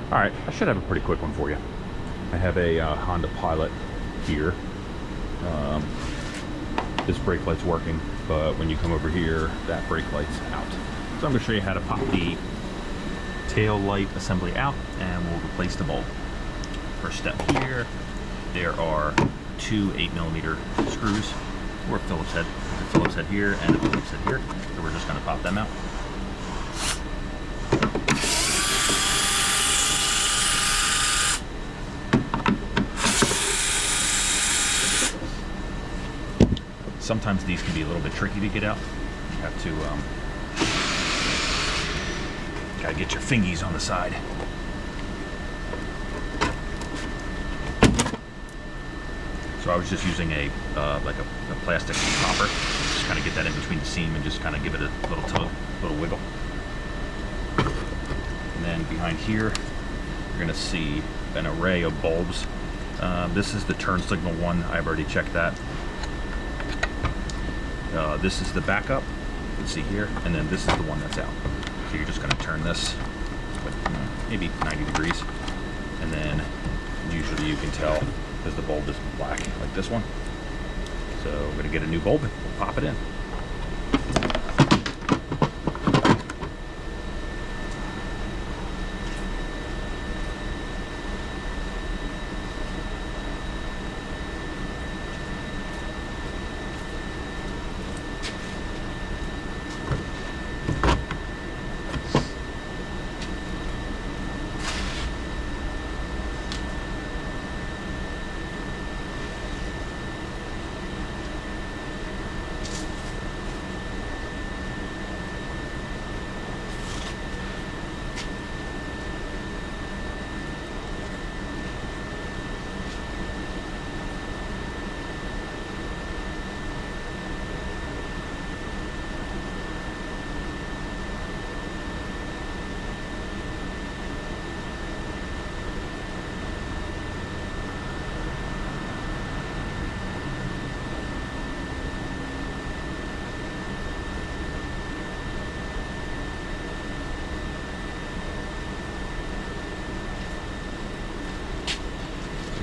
All right, I should have a pretty quick one for you. I have a Honda Pilot here. This brake light's working, but when you come over here, that brake light's out. So I'm gonna show you how to pop the tail light assembly out, and we'll replace the bulb. First step here, there are two 8mm screws, or a Phillips head. There's a Phillips head here and a Phillips head here. So we're just gonna pop them out. Sometimes these can be a little bit tricky to get out. You have to gotta get your fingies on the side. So I was just using a like a plastic popper, just kind of get that in between the seam and just kind of give it a little tug, little wiggle. And then behind here, you're gonna see an array of bulbs. This is the turn signal one. I've already checked that. This is the backup, you can see here, and then this is the one that's out. So you're just going to turn this, maybe 90 degrees, and then usually you can tell because the bulb is black, like this one. So we're going to get a new bulb and we'll pop it in.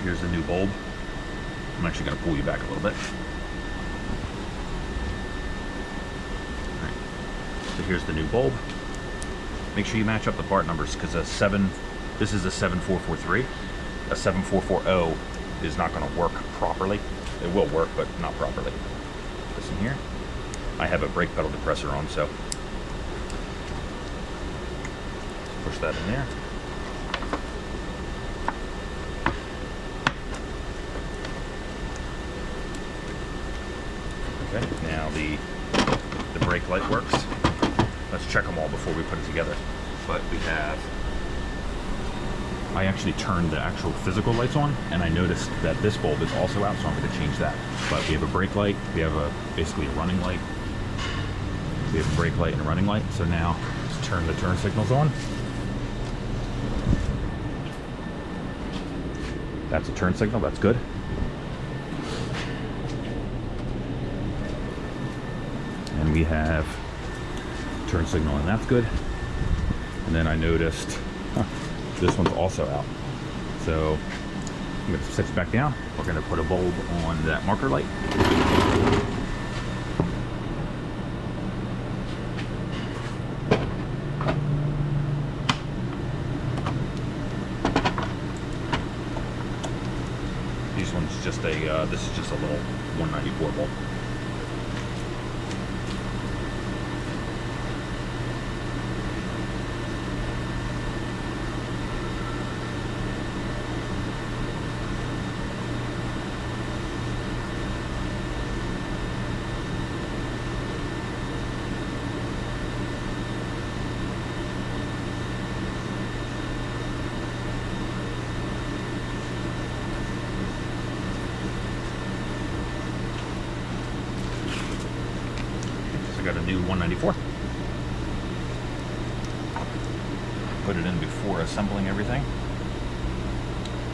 Here's the new bulb. I'm actually going to pull you back a little bit. All right. So here's the new bulb. Make sure you match up the part numbers because this is a 7443. A 7440 is not going to work properly. It will work, but not properly. This in here. I have a brake pedal depressor on, so push that in there. Okay, now the brake light works. Let's check them all before we put it together. But we have, I actually turned the actual physical lights on, and I noticed that this bulb is also out, so I'm going to change that. But we have a brake light, we have basically a running light, we have a brake light and a running light. So now let's turn the turn signals on. That's a turn signal, that's good. And we have turn signal, and that's good. And then I noticed this one's also out. So I'm going to set it back down. We're going to put a bulb on that marker light. These ones just this is just a little 194 bulb. Got a new 194. Put it in before assembling everything.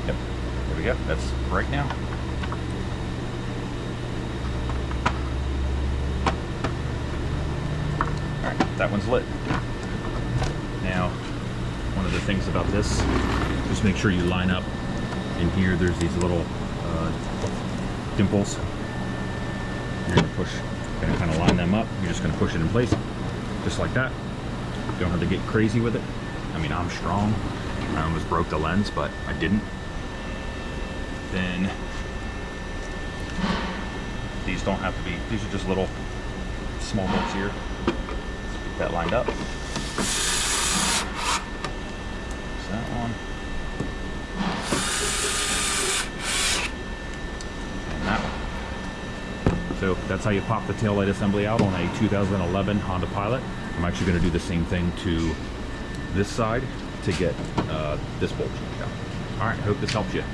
Yep, there we go. That's right now. Alright, that one's lit. Now, one of of the things about this, just make sure you line up. In here, there's these little dimples. You're gonna kind of line them up. You're just gonna push it in place, just like that. You don't have to get crazy with it. I mean, I'm strong. I almost broke the lens, but I didn't. Then these don't have to be, these are just little small bolts here. Get that lined up. There's that one. And that one. So that's how you pop the taillight assembly out on a 2011 Honda Pilot. I'm actually going to do the same thing to this side to get this bolt changed out. All right, I hope this helps you.